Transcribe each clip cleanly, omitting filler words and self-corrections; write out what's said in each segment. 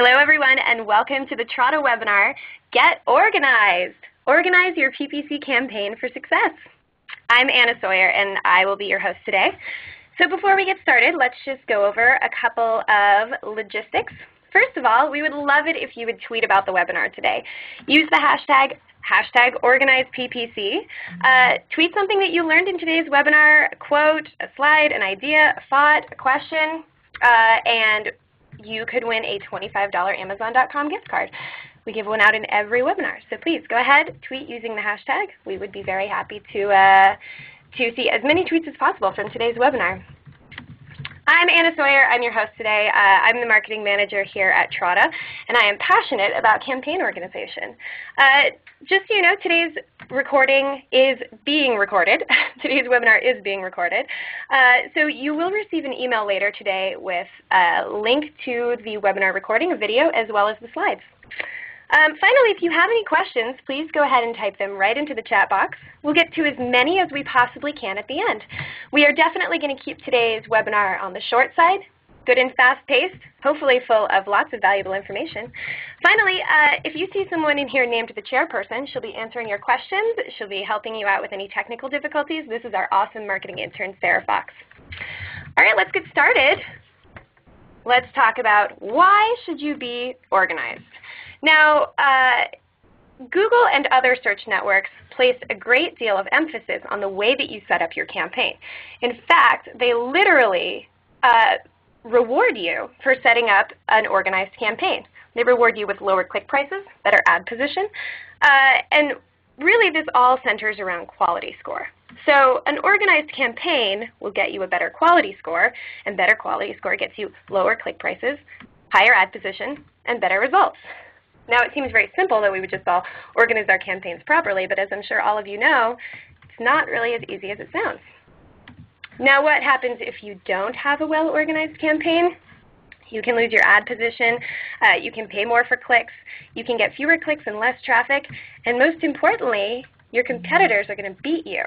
Hello everyone and welcome to the Trotto webinar, Get Organized! Organize your PPC campaign for success. I'm Anna Sawyer and I will be your host today. So before we get started, let's just go over a couple of logistics. First of all, we would love it if you would tweet about the webinar today. Use the hashtag #OrganizePPC. Tweet something that you learned in today's webinar, a quote, a slide, an idea, a thought, a question, and you could win a $25 Amazon.com gift card. We give one out in every webinar, so please go ahead, tweet using the hashtag. We would be very happy to see as many tweets as possible from today's webinar. I'm Anna Sawyer. I'm your host today. I'm the marketing manager here at Trotto, and I am passionate about campaign organization. Just so you know, today's recording is being recorded. Today's webinar is being recorded. So you will receive an email later today with a link to the webinar recording, a video, as well as the slides. Finally, if you have any questions, please go ahead and type them right into the chat box. We'll get to as many as we possibly can at the end. We are definitely going to keep today's webinar on the short side, good and fast-paced, hopefully full of lots of valuable information. Finally, if you see someone in here named the chairperson, she'll be answering your questions. She'll be helping you out with any technical difficulties. This is our awesome marketing intern, Sarah Fox. All right, let's get started. Let's talk about why should you be organized. Now, Google and other search networks place a great deal of emphasis on the way that you set up your campaign. In fact, they literally reward you for setting up an organized campaign. They reward you with lower click prices, better ad position, and really this all centers around quality score. So an organized campaign will get you a better quality score, and better quality score gets you lower click prices, higher ad position, and better results. Now it seems very simple that we would just all organize our campaigns properly, but as I'm sure all of you know, it's not really as easy as it sounds. Now what happens if you don't have a well-organized campaign? You can lose your ad position, you can pay more for clicks, you can get fewer clicks and less traffic, and most importantly, your competitors are going to beat you.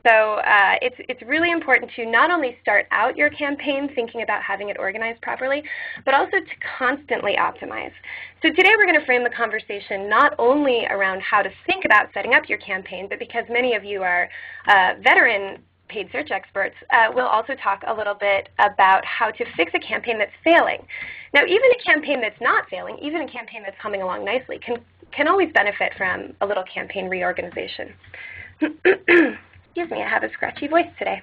So it's really important to not only start out your campaign thinking about having it organized properly, but also to constantly optimize. So today we're going to frame the conversation not only around how to think about setting up your campaign, but because many of you are veteran paid search experts, we'll also talk a little bit about how to fix a campaign that's failing. Now even a campaign that's not failing, even a campaign that's humming along nicely, can always benefit from a little campaign reorganization. Excuse me, I have a scratchy voice today.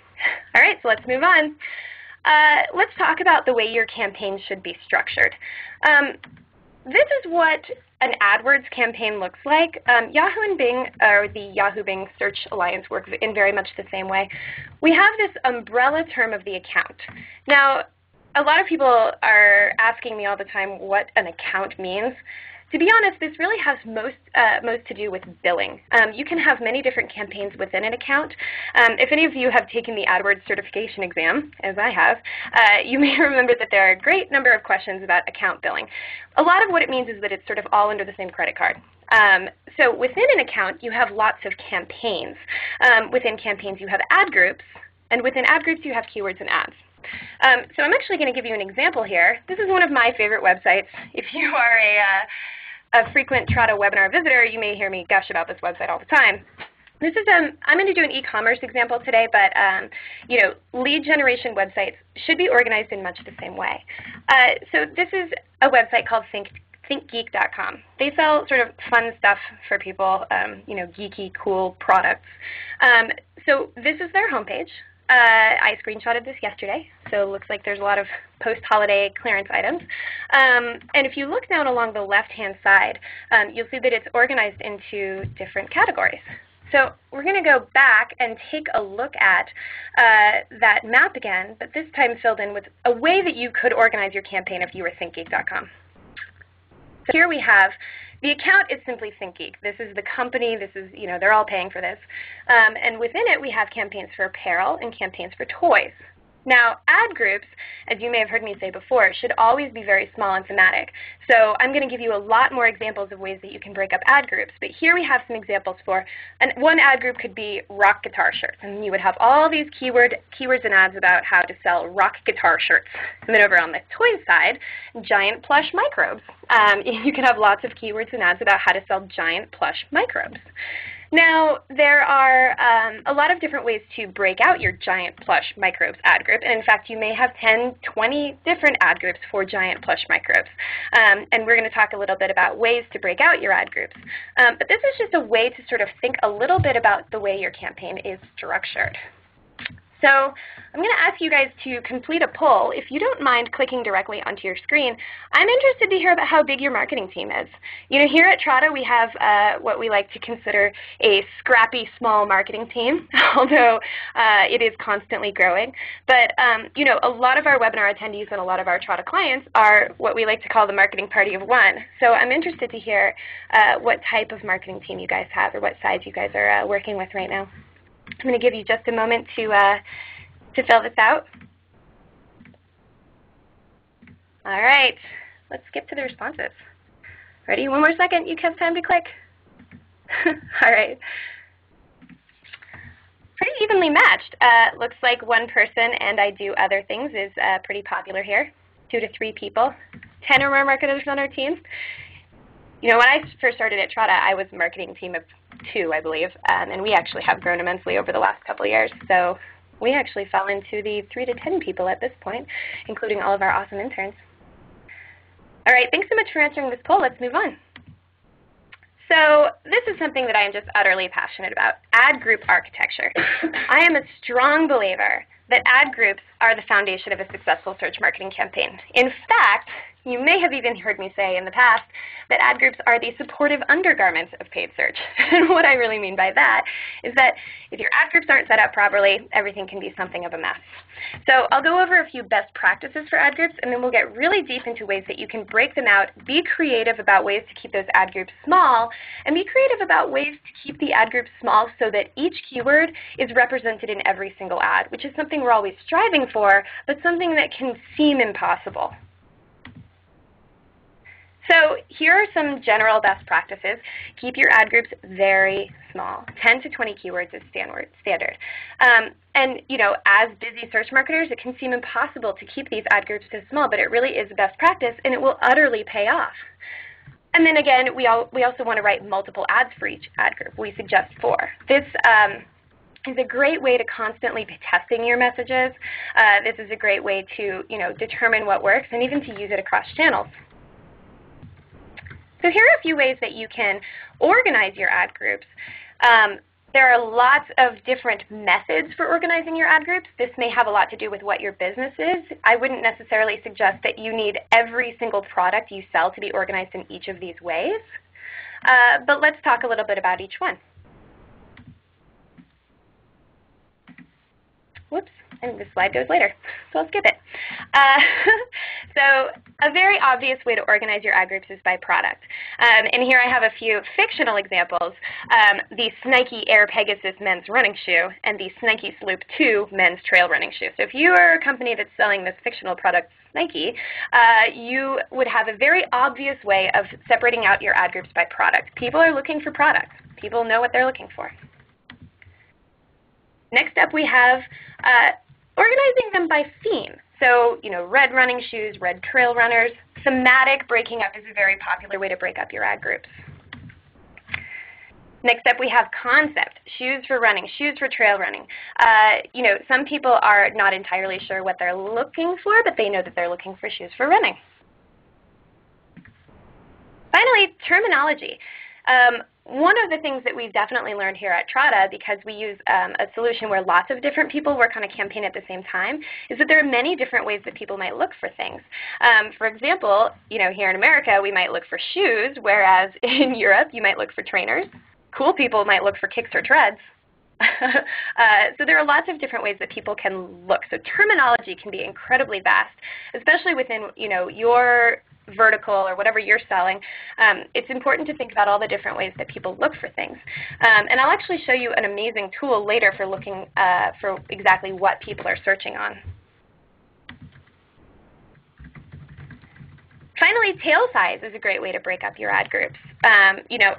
All right, so let's move on. Let's talk about the way your campaign should be structured. This is what an AdWords campaign looks like. Yahoo and Bing, or the Yahoo-Bing Search Alliance, work in very much the same way. We have this umbrella term of the account. Now, a lot of people are asking me all the time what an account means. To be honest, this really has most to do with billing. You can have many different campaigns within an account. If any of you have taken the AdWords certification exam, as I have, you may remember that there are a great number of questions about account billing. A lot of what it means is that it's sort of all under the same credit card. So within an account, you have lots of campaigns. Within campaigns, you have ad groups, and within ad groups, you have keywords and ads. So I'm actually going to give you an example here. This is one of my favorite websites. If you are a frequent Trotto webinar visitor, you may hear me gush about this website all the time. This is I'm going to do an e-commerce example today, but you know, lead generation websites should be organized in much the same way. So this is a website called thinkgeek.com. They sell sort of fun stuff for people, you know, geeky, cool products. So this is their homepage. I screenshotted this yesterday, so it looks like there's a lot of post-holiday clearance items. And if you look down along the left-hand side, you'll see that it's organized into different categories. So we're going to go back and take a look at that map again, but this time filled in with a way that you could organize your campaign if you were thinkgeek.com. So here we have, the account is simply ThinkGeek. This is the company. This is, you know, they're all paying for this. And within it, we have campaigns for apparel and campaigns for toys. Now, ad groups, as you may have heard me say before, should always be very small and thematic. So I'm going to give you a lot more examples of ways that you can break up ad groups. But here we have some examples for, and one ad group could be rock guitar shirts. And you would have all these keywords and ads about how to sell rock guitar shirts. And then over on the toys side, giant plush microbes. You can have lots of keywords and ads about how to sell giant plush microbes. Now, there are a lot of different ways to break out your giant plush microbes ad group. And in fact, you may have 10, 20 different ad groups for giant plush microbes. And we're going to talk a little bit about ways to break out your ad groups. But this is just a way to sort of think a little bit about the way your campaign is structured. So I'm going to ask you guys to complete a poll. If you don't mind clicking directly onto your screen, I'm interested to hear about how big your marketing team is. You know, here at Trada, we have what we like to consider a scrappy, small marketing team, although it is constantly growing. But, you know, a lot of our webinar attendees and a lot of our Trada clients are what we like to call the marketing party of one. So I'm interested to hear what type of marketing team you guys have or what size you guys are working with right now. I'm going to give you just a moment to fill this out. All right, let's skip to the responses. Ready? One more second. You have time to click. All right. Pretty evenly matched. Looks like one person and I do other things is pretty popular here. 2 to 3 people. 10 or more marketers on our team. You know, when I first started at Trada, I was a marketing team of 2, I believe, and we actually have grown immensely over the last couple of years. So we actually fell into the 3 to 10 people at this point, including all of our awesome interns. All right, thanks so much for answering this poll. Let's move on. So this is something that I am just utterly passionate about, ad group architecture. I am a strong believer that ad groups are the foundation of a successful search marketing campaign. In fact, you may have even heard me say in the past that ad groups are the supportive undergarments of paid search. And what I really mean by that is that if your ad groups aren't set up properly, everything can be something of a mess. So I'll go over a few best practices for ad groups, and then we'll get really deep into ways that you can break them out, be creative about ways to keep those ad groups small, and be creative about ways to keep the ad groups small so that each keyword is represented in every single ad, which is something we're always striving for, but something that can seem impossible. So here are some general best practices. Keep your ad groups very small. 10 to 20 keywords is standard. And you know, as busy search marketers, it can seem impossible to keep these ad groups this small, but it really is a best practice, and it will utterly pay off. And then again, we also want to write multiple ads for each ad group. We suggest 4. This is a great way to constantly be testing your messages. This is a great way to, you know, determine what works and even to use it across channels. So here are a few ways that you can organize your ad groups. There are lots of different methods for organizing your ad groups. This may have a lot to do with what your business is. I wouldn't necessarily suggest that you need every single product you sell to be organized in each of these ways. But let's talk a little bit about each one. Whoops, I think this slide goes later, so I'll skip it. So a very obvious way to organize your ad groups is by product. And here I have a few fictional examples. The Nike Air Pegasus men's running shoe and the Nike Sloop 2 men's trail running shoe. So if you are a company that's selling this fictional product, Nike, you would have a very obvious way of separating out your ad groups by product. People are looking for products. People know what they're looking for. Next up, we have organizing them by theme. So, you know, red running shoes, red trail runners. Thematic breaking up is a very popular way to break up your ad groups. Next up, we have concept, shoes for running, shoes for trail running. You know, some people are not entirely sure what they're looking for, but they know that they're looking for shoes for running. Finally, terminology. One of the things that we've definitely learned here at Trada, because we use a solution where lots of different people work on a campaign at the same time, is that there are many different ways that people might look for things. For example, you know, here in America, we might look for shoes, whereas in Europe, you might look for trainers. Cool people might look for kicks or treads. So there are lots of different ways that people can look. So terminology can be incredibly vast, especially within, you know, your vertical or whatever you're selling. It's important to think about all the different ways that people look for things. And I'll actually show you an amazing tool later for looking for exactly what people are searching on. finally, tail size is a great way to break up your ad groups. You know,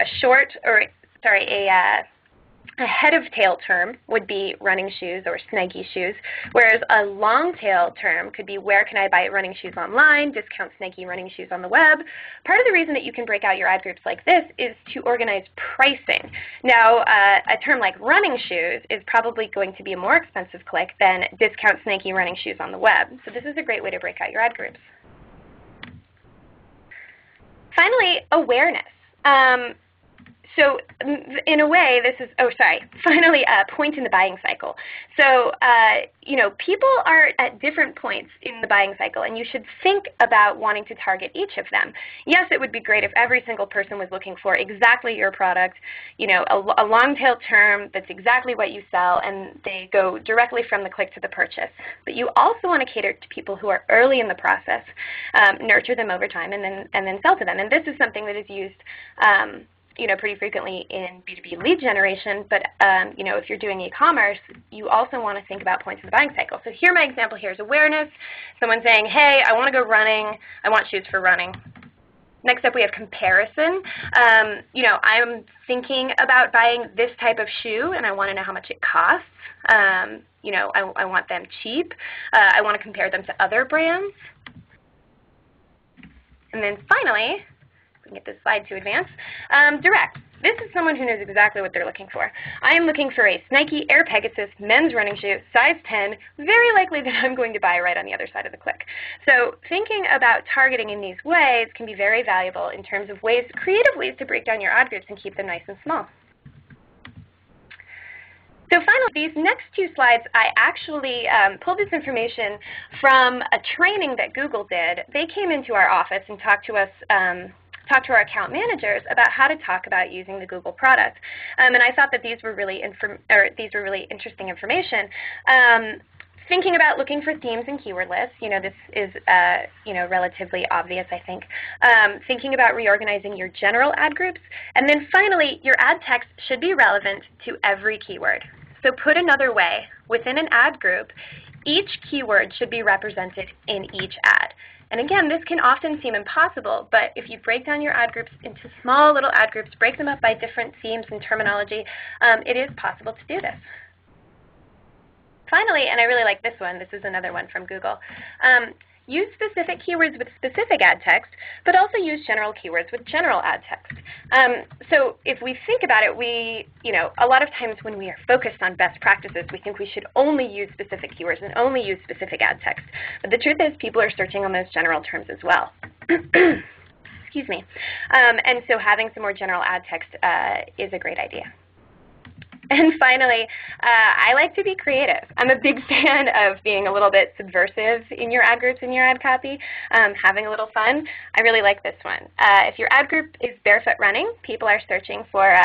a head of tail term would be running shoes or snacky shoes, whereas a long tail term could be where can I buy running shoes online, discount snacky running shoes on the web. Part of the reason that you can break out your ad groups like this is to organize pricing. Now, a term like running shoes is probably going to be a more expensive click than discount snacky running shoes on the web. So this is a great way to break out your ad groups. Finally, awareness. So in a way, this is, finally a point in the buying cycle. So, you know, people are at different points in the buying cycle, and you should think about wanting to target each of them. Yes, it would be great if every single person was looking for exactly your product, you know, a long tail term that's exactly what you sell, and they go directly from the click to the purchase. But you also want to cater to people who are early in the process, nurture them over time, and then sell to them. And this is something that is used you know, pretty frequently in B2B lead generation, but you know, if you're doing e-commerce, you also want to think about points in the buying cycle. So here, my example here is awareness. Someone saying, hey, I want to go running. I want shoes for running. Next up, we have comparison. You know, I'm thinking about buying this type of shoe, and I want to know how much it costs. You know, I want them cheap. I want to compare them to other brands. And then finally, get this slide to advance. Direct. This is someone who knows exactly what they're looking for. I am looking for a Nike Air Pegasus men's running shoe, size 10, very likely that I'm going to buy right on the other side of the click. So thinking about targeting in these ways can be very valuable in terms of ways, creative ways to break down your ad groups and keep them nice and small. So finally, these next two slides, I actually pulled this information from a training that Google did. They came into our office and talked to us talk to our account managers about how to talk about using the Google product. And I thought that these were really interesting information. Thinking about looking for themes and keyword lists, you know, this is you know, relatively obvious, I think. Thinking about reorganizing your general ad groups, and then finally, your ad text should be relevant to every keyword. So put another way, within an ad group, each keyword should be represented in each ad. And again, this can often seem impossible, but if you break down your ad groups into small little ad groups, break them up by different themes and terminology, it is possible to do this. Finally, and I really like this one, this is another one from Google, use specific keywords with specific ad text, but also use general keywords with general ad text. So if we think about it, you know, a lot of times when we are focused on best practices, we think we should only use specific keywords and only use specific ad text. But the truth is people are searching on those general terms as well. Excuse me. And so having some more general ad text is a great idea. And finally, I like to be creative. I'm a big fan of being a little bit subversive in your ad groups and your ad copy, having a little fun. I really like this one. If your ad group is barefoot running, people are searching for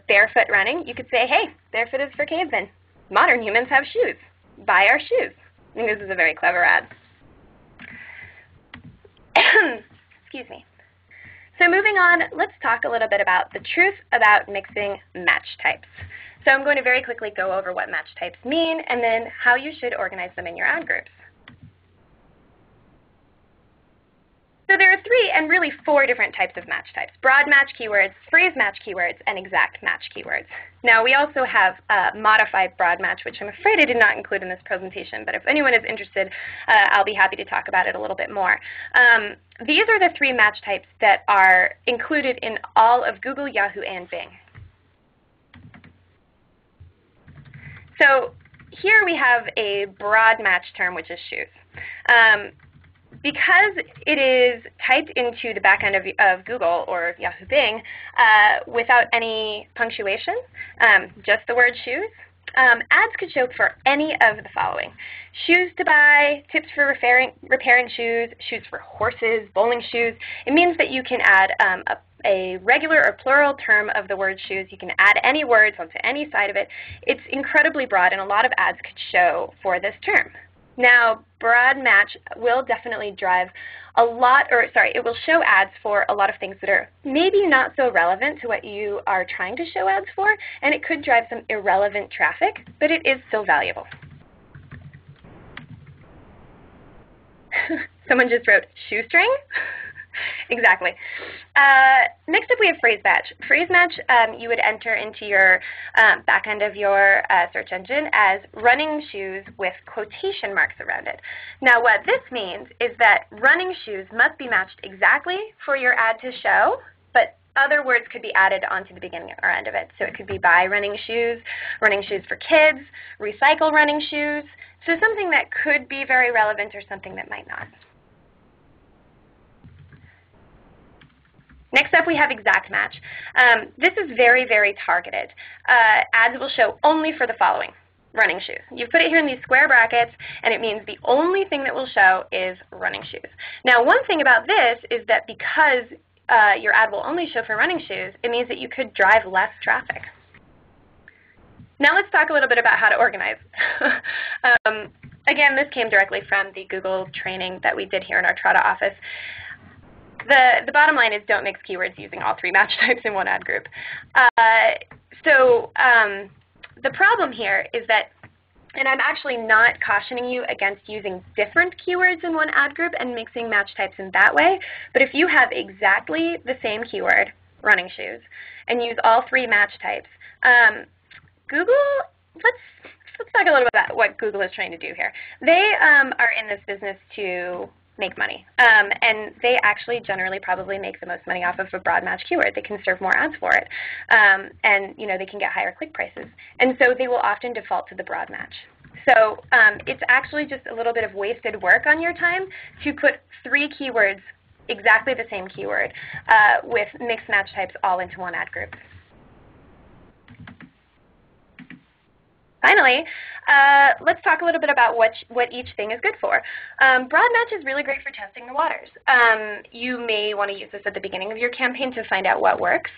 barefoot running, you could say, hey, barefoot is for cavemen. Modern humans have shoes. Buy our shoes. I think this is a very clever ad. Excuse me. So moving on, let's talk a little bit about the truth about mixing match types. So I'm going to very quickly go over what match types mean and then how you should organize them in your ad groups. So there are 3 and really 4 different types of match types: broad match keywords, phrase match keywords, and exact match keywords. Now we also have modified broad match, which I'm afraid I did not include in this presentation, but if anyone is interested, I'll be happy to talk about it a little bit more. These are the 3 match types that are included in all of Google, Yahoo, and Bing. So here we have a broad match term, which is shoes. Because it is typed into the back end of Google or Yahoo Bing without any punctuation, just the word shoes, ads could show for any of the following: shoes to buy, tips for repairing shoes, shoes for horses, bowling shoes. It means that you can add a regular or plural term of the word shoes. You can add any words onto any side of it. It's incredibly broad, and a lot of ads could show for this term. Now, broad match will definitely drive a lot, or sorry, it will show ads for a lot of things that are maybe not so relevant to what you are trying to show ads for, and it could drive some irrelevant traffic, but it is still valuable. Someone just wrote shoestring. Exactly. Next up we have phrase match. Phrase match you would enter into your back end of your search engine as running shoes with quotation marks around it. Now what this means is that running shoes must be matched exactly for your ad to show, but other words could be added onto the beginning or end of it. So it could be buy running shoes for kids, recycle running shoes. So something that could be very relevant or something that might not. Next up we have exact match. This is very, very targeted. Ads will show only for the following: running shoes. You've put it here in these square brackets, and it means the only thing that will show is running shoes. Now one thing about this is that because your ad will only show for running shoes, it means that you could drive less traffic. Now let's talk a little bit about how to organize. Again, this came directly from the Google training that we did here in our Trada office. The bottom line is don't mix keywords using all three match types in one ad group. The problem here is that, and I'm actually not cautioning you against using different keywords in one ad group and mixing match types in that way, but if you have exactly the same keyword, running shoes, and use all three match types, Google, let's talk a little bit about what Google is trying to do here. They are in this business to make money, and they actually generally probably make the most money off of a broad match keyword. They can serve more ads for it, and they can get higher click prices, and so they will often default to the broad match. So it's actually just a little bit of wasted work on your time to put three keywords, exactly the same keyword, with mixed match types all into one ad group. Finally, let's talk a little bit about what each thing is good for. Broad match is really great for testing the waters. You may want to use this at the beginning of your campaign to find out what works.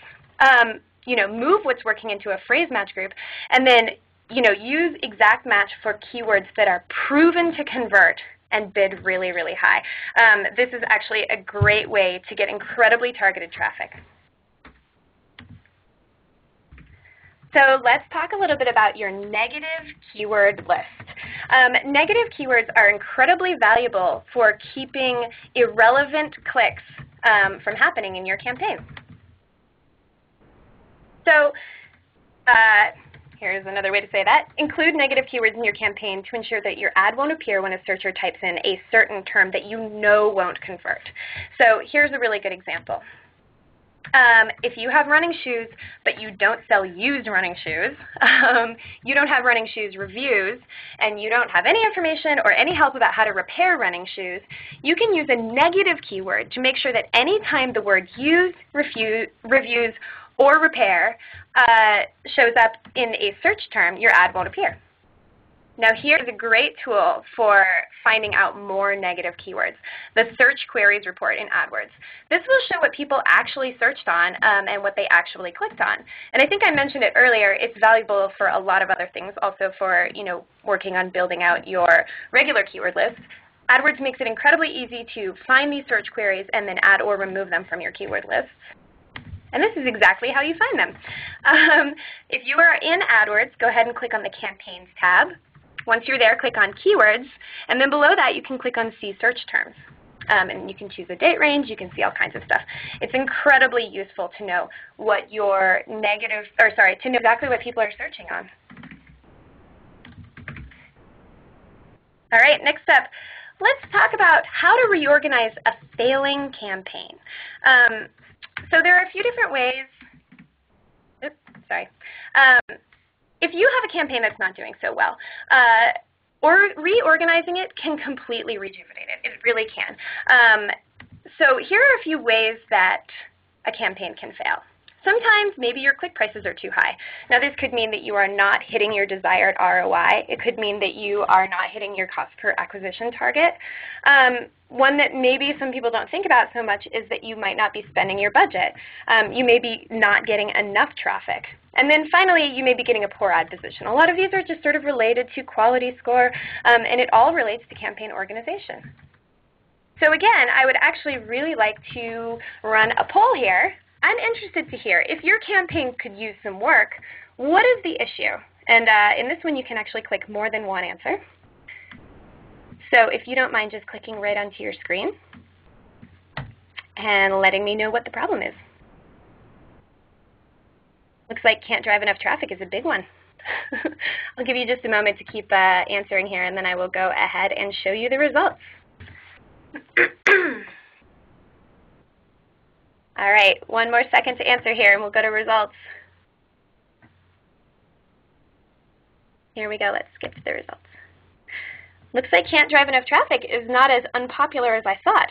Move what's working into a phrase match group, and then use exact match for keywords that are proven to convert and bid really, really high. This is actually a great way to get incredibly targeted traffic. So let's talk a little bit about your negative keyword list. Negative keywords are incredibly valuable for keeping irrelevant clicks from happening in your campaign. So here's another way to say that. Include negative keywords in your campaign to ensure that your ad won't appear when a searcher types in a certain term that you know won't convert. So here's a really good example. If you have running shoes, but you don't sell used running shoes, you don't have running shoes reviews, and you don't have any information or any help about how to repair running shoes, you can use a negative keyword to make sure that any time the word used, reviews, or repair shows up in a search term, your ad won't appear. Now here's a great tool for finding out more negative keywords, the Search Queries Report in AdWords. This will show what people actually searched on and what they actually clicked on. And I think I mentioned it earlier, it's valuable for a lot of other things, also for working on building out your regular keyword list. AdWords makes it incredibly easy to find these search queries and then add or remove them from your keyword list. And this is exactly how you find them. If you are in AdWords, go ahead and click on the Campaigns tab. Once you're there, click on Keywords, and then below that you can click on See Search Terms. And you can choose a date range, you can see all kinds of stuff. It's incredibly useful to know what your to know exactly what people are searching on. All right, next up, let's talk about how to reorganize a failing campaign. So there are a few different ways. Oops, sorry. If you have a campaign that's not doing so well, or reorganizing it can completely rejuvenate it. It really can. So here are a few ways that a campaign can fail. Sometimes maybe your click prices are too high. Now this could mean that you are not hitting your desired ROI. It could mean that you are not hitting your cost per acquisition target. One that maybe some people don't think about so much is that you might not be spending your budget. You may be not getting enough traffic. And then finally, you may be getting a poor ad position. A lot of these are just sort of related to quality score, and it all relates to campaign organization. So again, I would actually really like to run a poll here. I'm interested to hear, if your campaign could use some work, what is the issue? And in this one, you can actually click more than one answer. So if you don't mind just clicking right onto your screen. and letting me know what the problem is. Looks like can't drive enough traffic is a big one. I'll give you just a moment to keep answering here, and then I will go ahead and show you the results. All right, one more second to answer here, and we'll go to results. Here we go. Let's skip to the results. Looks like can't drive enough traffic is not as unpopular as I thought.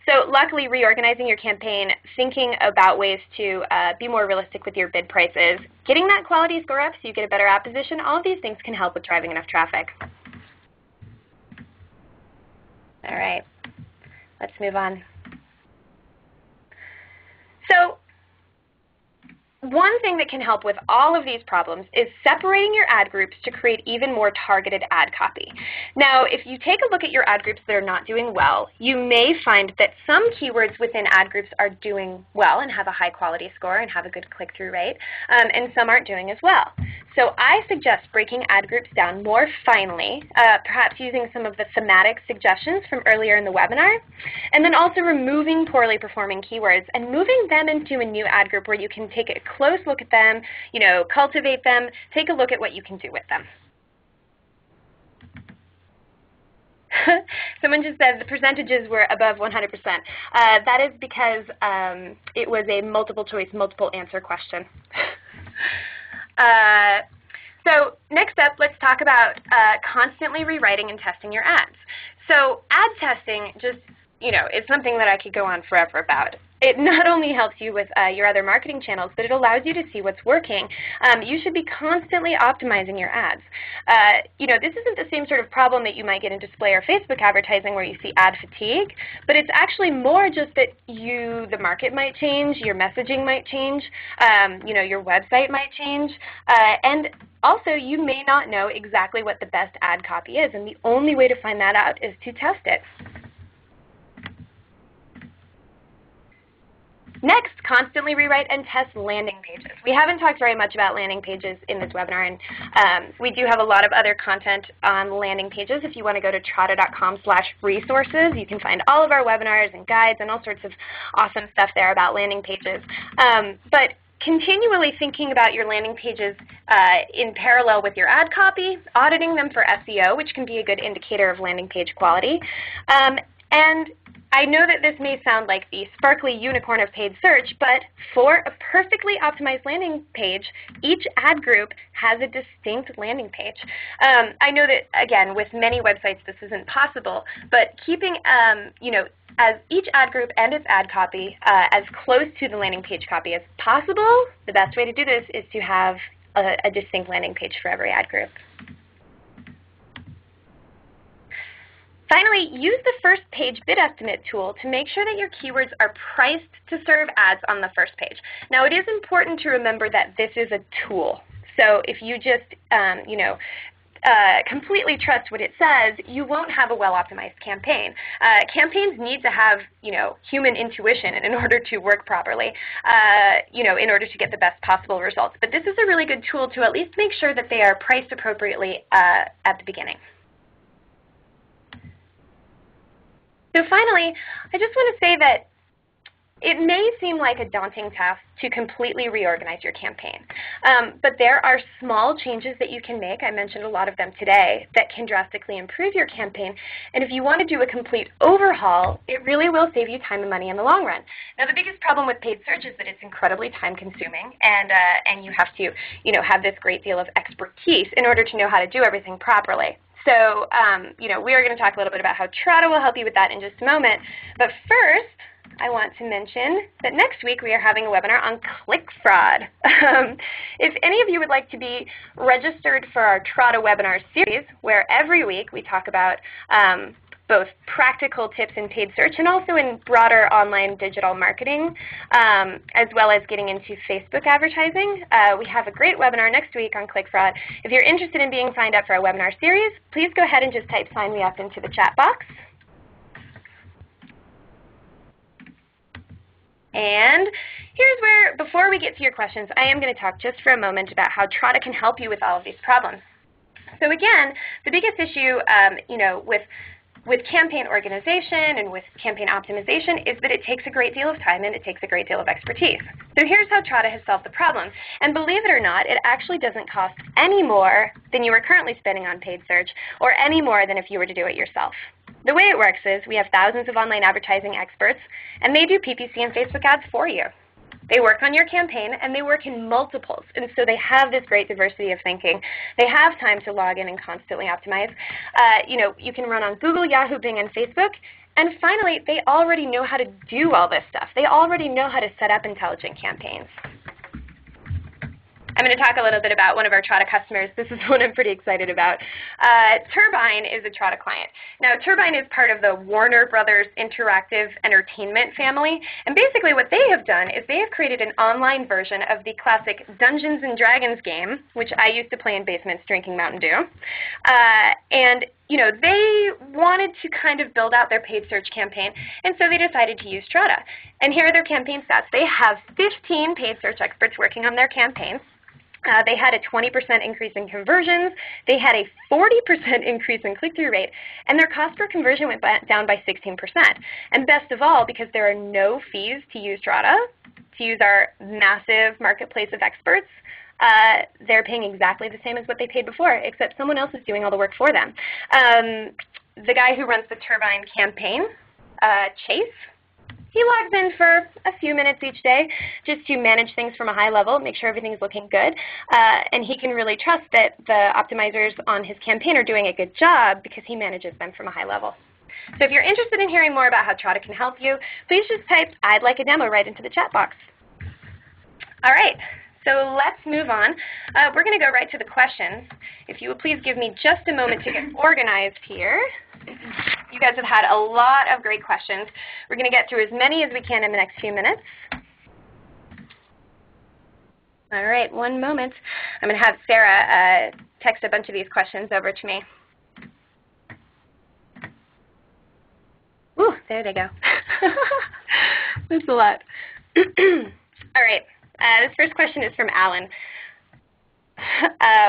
So luckily, reorganizing your campaign, thinking about ways to be more realistic with your bid prices, getting that quality score up so you get a better ad position, all of these things can help with driving enough traffic. All right, let's move on. So one thing that can help with all of these problems is separating your ad groups to create even more targeted ad copy. Now, if you take a look at your ad groups that are not doing well, you may find that some keywords within ad groups are doing well and have a high quality score and have a good click-through rate, and some aren't doing as well. So I suggest breaking ad groups down more finely, perhaps using some of the thematic suggestions from earlier in the webinar, and then also removing poorly performing keywords and moving them into a new ad group where you can take a close look at them, cultivate them, take a look at what you can do with them. Someone just said the percentages were above 100%. That is because it was a multiple choice, multiple answer question. So next up, let's talk about constantly rewriting and testing your ads. So ad testing just, is something that I could go on forever about. It not only helps you with your other marketing channels, but it allows you to see what's working. You should be constantly optimizing your ads. This isn't the same sort of problem that you might get in display or Facebook advertising where you see ad fatigue, but it's actually more just that the market might change, your messaging might change, your website might change, and also you may not know exactly what the best ad copy is, and the only way to find that out is to test it. Next, constantly rewrite and test landing pages. We haven't talked very much about landing pages in this webinar, and we do have a lot of other content on landing pages. If you want to go to trada.com/resources, you can find all of our webinars and guides and all sorts of awesome stuff there about landing pages. But continually thinking about your landing pages in parallel with your ad copy, auditing them for SEO, which can be a good indicator of landing page quality, and I know that this may sound like the sparkly unicorn of paid search, but for a perfectly optimized landing page, each ad group has a distinct landing page. I know that, again, with many websites this isn't possible, but keeping, as each ad group and its ad copy as close to the landing page copy as possible, the best way to do this is to have a distinct landing page for every ad group. Finally, use the first page bid estimate tool to make sure that your keywords are priced to serve ads on the first page. Now, it is important to remember that this is a tool. So if you just, completely trust what it says, you won't have a well-optimized campaign. Campaigns need to have, human intuition in order to work properly, in order to get the best possible results. But this is a really good tool to at least make sure that they are priced appropriately at the beginning. So finally, I just want to say that it may seem like a daunting task to completely reorganize your campaign, but there are small changes that you can make, I mentioned a lot of them today, that can drastically improve your campaign. And if you want to do a complete overhaul, it really will save you time and money in the long run. Now, the biggest problem with paid search is that it's incredibly time-consuming, and you have to have this great deal of expertise in order to know how to do everything properly. So, we are going to talk a little bit about how Trada will help you with that in just a moment. But first, I want to mention that next week we are having a webinar on click fraud. If any of you would like to be registered for our Trada webinar series, where every week we talk about both practical tips in paid search and also in broader online digital marketing, as well as getting into Facebook advertising. We have a great webinar next week on click fraud. If you're interested in being signed up for our webinar series, please go ahead and just type "sign me up" into the chat box. And here's where, before we get to your questions, I am going to talk just for a moment about how Trada can help you with all of these problems. So again, the biggest issue, with with campaign organization and with campaign optimization is that it takes a great deal of time and it takes a great deal of expertise. So here's how Trada has solved the problem. And believe it or not, it actually doesn't cost any more than you are currently spending on paid search or any more than if you were to do it yourself. The way it works is we have thousands of online advertising experts, and they do PPC and Facebook ads for you. They work on your campaign, and they work in multiples, and so they have this great diversity of thinking. They have time to log in and constantly optimize. You can run on Google, Yahoo, Bing, and Facebook. And finally, they already know how to do all this stuff. They already know how to set up intelligent campaigns. I'm going to talk a little bit about one of our Trada customers. This is one I'm pretty excited about. Turbine is a Trada client. Now, Turbine is part of the Warner Brothers Interactive Entertainment family. And basically what they have done is they have created an online version of the classic Dungeons & Dragons game, which I used to play in basements drinking Mountain Dew. They wanted to kind of build out their paid search campaign, and so they decided to use Trada. And here are their campaign stats. They have 15 paid search experts working on their campaigns. They had a 20% increase in conversions. They had a 40% increase in click-through rate. And their cost per conversion went down by 16%. And best of all, because there are no fees to use Trada, to use our massive marketplace of experts, they're paying exactly the same as what they paid before, except someone else is doing all the work for them. The guy who runs the Turbine campaign, Chase, he logs in for a few minutes each day just to manage things from a high level, make sure everything's looking good, and he can really trust that the optimizers on his campaign are doing a good job because he manages them from a high level. So if you're interested in hearing more about how Trada can help you, please just type "I'd like a demo" right into the chat box. All right. So let's move on. We're going to go right to the questions. If you would please give me just a moment to get organized here. You guys have had a lot of great questions. We're going to get through as many as we can in the next few minutes. All right, one moment. I'm going to have Sarah text a bunch of these questions over to me. Ooh, there they go. That's a lot. All right. This first question is from Alan.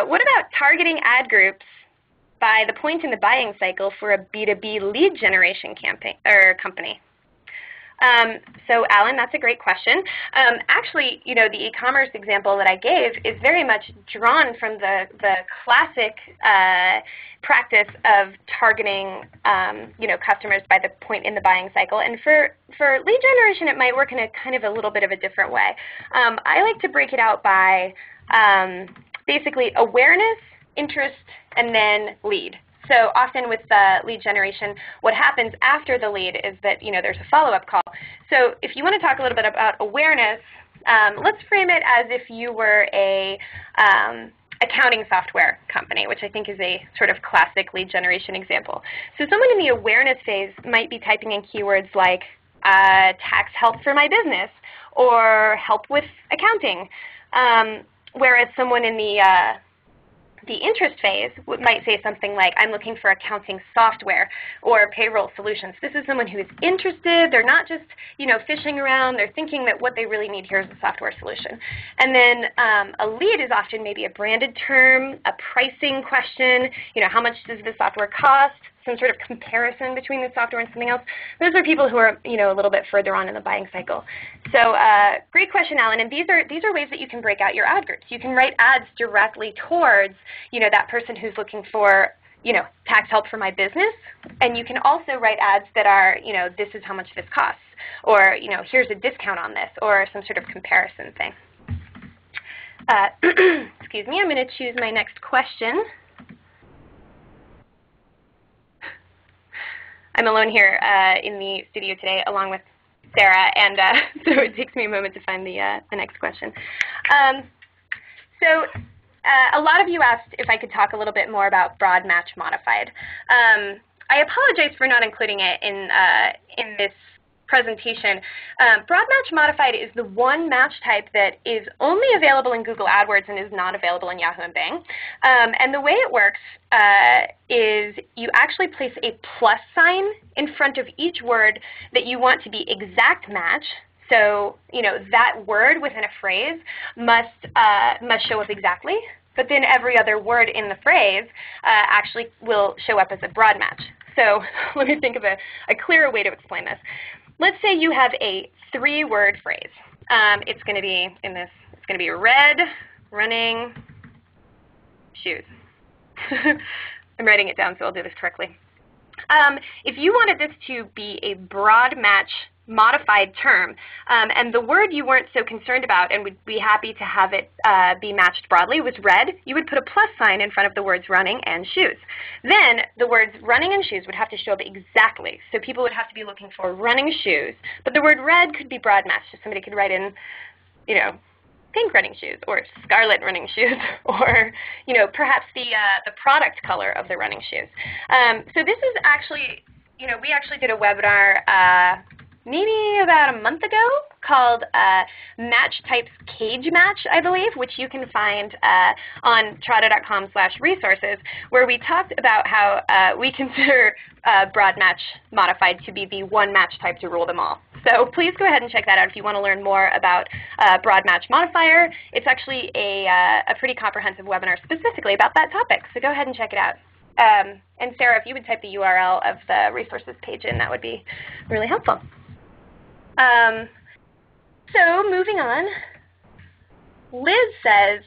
What about targeting ad groups by the point in the buying cycle for a B2B lead generation campaign or company? So Alan, that's a great question. Actually, the e-commerce example that I gave is very much drawn from the classic practice of targeting customers by the point in the buying cycle. And for lead generation, it might work in a kind of a little bit of a different way. I like to break it out by basically awareness, interest, and then lead. So often with lead generation, what happens after the lead is that there's a follow-up call. So if you want to talk a little bit about awareness, let's frame it as if you were a accounting software company, which I think is a sort of classic lead generation example. So someone in the awareness phase might be typing in keywords like tax help for my business or help with accounting, whereas someone in the interest phase might say something like, I'm looking for accounting software or payroll solutions. This is someone who is interested. They're not just fishing around. They're thinking that what they really need here is a software solution. And then a lead is often maybe a branded term, a pricing question, how much does the software cost, some sort of comparison between the software and something else. Those are people who are a little bit further on in the buying cycle. So great question, Alan. And these are ways that you can break out your ad groups. You can write ads directly towards that person who's looking for tax help for my business. And you can also write ads that are this is how much this costs, or here's a discount on this, or some sort of comparison thing. Excuse me. I'm going to choose my next question. I'm alone here in the studio today along with Sarah, and so it takes me a moment to find the next question. A lot of you asked if I could talk a little bit more about broad match modified. I apologize for not including it in this presentation. Broad match modified is the one match type that is only available in Google AdWords and is not available in Yahoo and Bing. And the way it works is you actually place a plus sign in front of each word that you want to be exact match. So that word within a phrase must show up exactly. But then every other word in the phrase actually will show up as a broad match. So let me think of a clearer way to explain this. Let's say you have a 3-word phrase. It's going to be red running shoes. I'm writing it down so I'll do this correctly. If you wanted this to be a broad match modified term, and the word you weren't so concerned about and would be happy to have it be matched broadly was red, you would put a plus sign in front of the words running and shoes. Then the words running and shoes would have to show up exactly. So people would have to be looking for running shoes, but the word red could be broad matched. So somebody could write in, you know, pink running shoes or scarlet running shoes or, you know, perhaps the product color of the running shoes. So this is actually, you know, we actually did a webinar maybe about a month ago called Match Types Cage Match, I believe, which you can find on trada.com/resources, where we talked about how we consider broad match modified to be the one match type to rule them all. So please go ahead and check that out if you want to learn more about broad match modifier. It's actually a pretty comprehensive webinar specifically about that topic, so go ahead and check it out. And Sarah, if you would type the URL of the resources page in, that would be really helpful. So moving on, Liz says,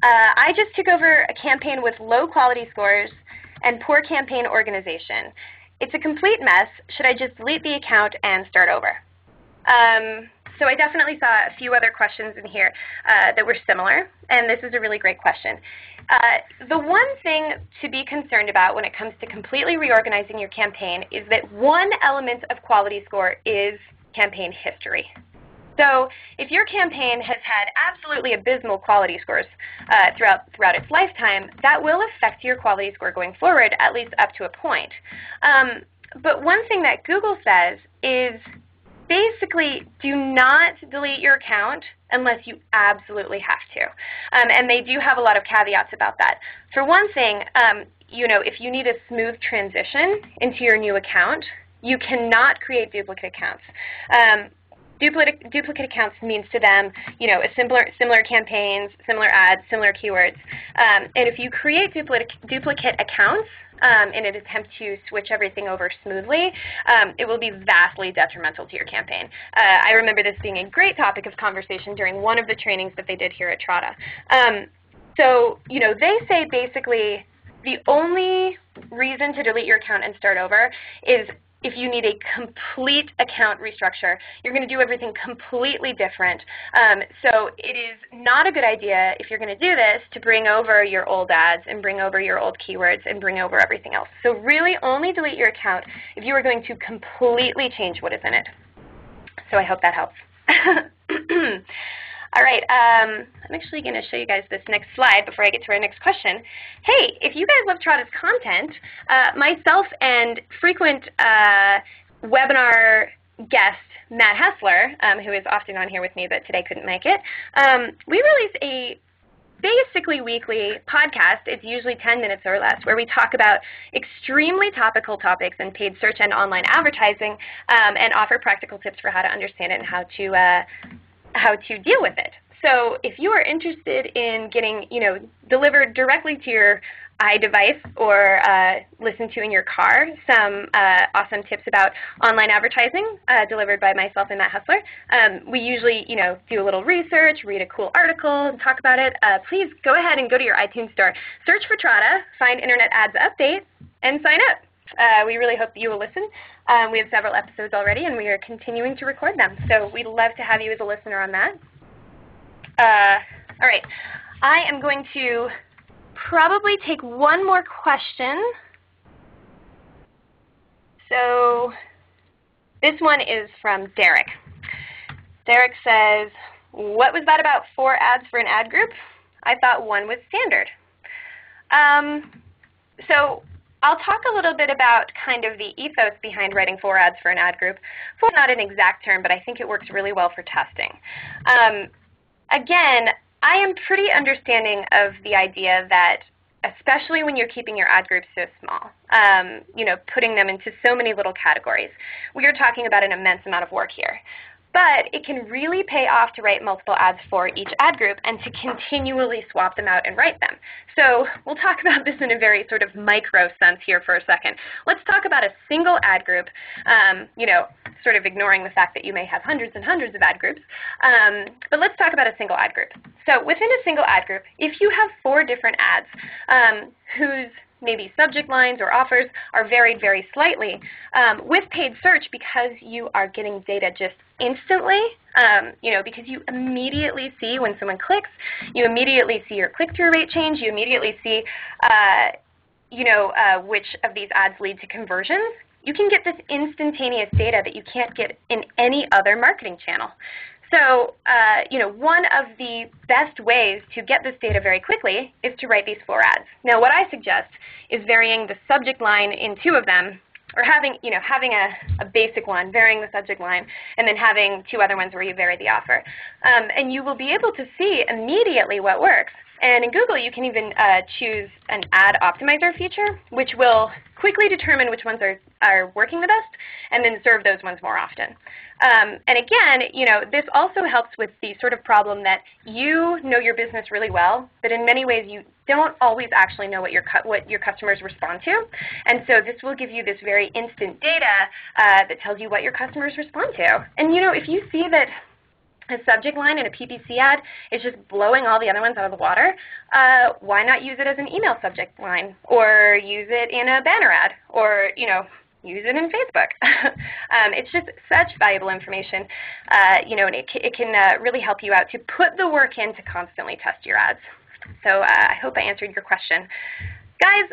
I just took over a campaign with low quality scores and poor campaign organization. It's a complete mess. Should I just delete the account and start over? So I definitely saw a few other questions in here that were similar, and this is a really great question. The one thing to be concerned about when it comes to completely reorganizing your campaign is that one element of quality score is campaign history. So if your campaign has had absolutely abysmal quality scores throughout its lifetime, that will affect your quality score going forward, at least up to a point. But one thing that Google says is basically do not delete your account unless you absolutely have to. And they do have a lot of caveats about that. For one thing, you know, if you need a smooth transition into your new account, you cannot create duplicate accounts. Duplicate accounts means to them, you know, similar campaigns, similar ads, similar keywords. And if you create duplicate accounts in an attempt to switch everything over smoothly, it will be vastly detrimental to your campaign. I remember this being a great topic of conversation during one of the trainings that they did here at Trada. So, you know, they say basically the only reason to delete your account and start over is if you need a complete account restructure. You're going to do everything completely different. So it is not a good idea, if you're going to do this, to bring over your old ads and bring over your old keywords and bring over everything else. So really only delete your account if you are going to completely change what is in it. So I hope that helps. All right, I'm actually going to show you guys this next slide before I get to our next question. Hey, if you guys love Trada's content, myself and frequent webinar guest, Matt Hessler, who is often on here with me but today couldn't make it, we release a basically weekly podcast. It's usually 10 minutes or less, where we talk about extremely topical topics in paid search and online advertising and offer practical tips for how to understand it and how to deal with it. So if you are interested in getting, you know, delivered directly to your iDevice or listen to in your car some awesome tips about online advertising delivered by myself and Matt Hessler, we usually, you know, do a little research, read a cool article, and talk about it. Please go ahead and go to your iTunes store, search for Trada, find Internet Ads Update, and sign up. We really hope you will listen. We have several episodes already, and we are continuing to record them. So we'd love to have you as a listener on that. All right. I am going to probably take one more question. So this one is from Derek. Derek says, what was that about 4 ads for an ad group? I thought 1 was standard. So I'll talk a little bit about kind of the ethos behind writing 4 ads for an ad group. 4 is not an exact term, but I think it works really well for testing. Again, I am pretty understanding of the idea that, especially when you're keeping your ad groups so small, you know, putting them into so many little categories, we are talking about an immense amount of work here. But it can really pay off to write multiple ads for each ad group and to continually swap them out and write them. So we'll talk about this in a very sort of micro sense here for a second. Let's talk about a single ad group, sort of ignoring the fact that you may have hundreds and hundreds of ad groups. But let's talk about a single ad group. So within a single ad group, if you have 4 different ads whose maybe subject lines or offers are varied very slightly, with paid search, because you are getting data just instantly, because you immediately see when someone clicks, you immediately see your click-through rate change, you immediately see which of these ads lead to conversions, you can get this instantaneous data that you can't get in any other marketing channel. So, one of the best ways to get this data very quickly is to write these 4 ads. Now, what I suggest is varying the subject line in 2 of them, or having a basic one, varying the subject line, and then having 2 other ones where you vary the offer. And you will be able to see immediately what works. And in Google, you can even choose an ad optimizer feature, which will quickly determine which ones are working the best, and then serve those ones more often. And again, this also helps with the sort of problem that you know your business really well, but in many ways you don't always actually know what your customers respond to. And so this will give you this very instant data that tells you what your customers respond to. And if you see that a subject line in a PPC ad is just blowing all the other ones out of the water, why not use it as an email subject line, or use it in a banner ad, or use it in Facebook. It's just such valuable information, and it can really help you out to put the work in to constantly test your ads. So I hope I answered your question. Guys,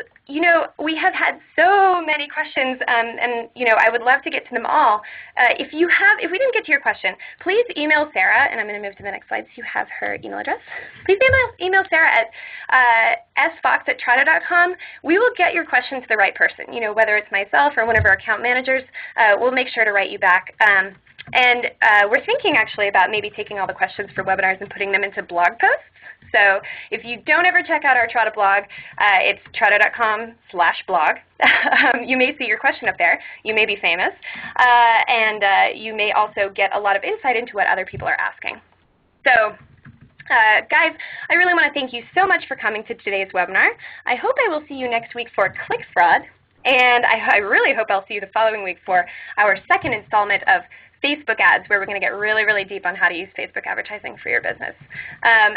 we have had so many questions, and I would love to get to them all. If we didn't get to your question, please email Sarah, and I'm going to move to the next slide so you have her email address. Please email Sarah at sfox@trada.com. We will get your question to the right person, whether it's myself or one of our account managers. We'll make sure to write you back. And we're thinking actually about maybe taking all the questions for webinars and putting them into blog posts. So if you don't ever check out our Trada blog, it's trada.com/blog. You may see your question up there. You may be famous. And you may also get a lot of insight into what other people are asking. So guys, I really want to thank you so much for coming to today's webinar. I hope I will see you next week for click fraud. And I really hope I'll see you the following week for our second installment of Facebook ads, where we're going to get really, really deep on how to use Facebook advertising for your business.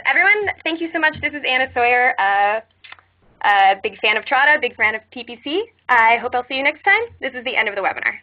Everyone, thank you so much. This is Anna Sawyer, big fan of Trada, big fan of PPC. I hope I'll see you next time. This is the end of the webinar.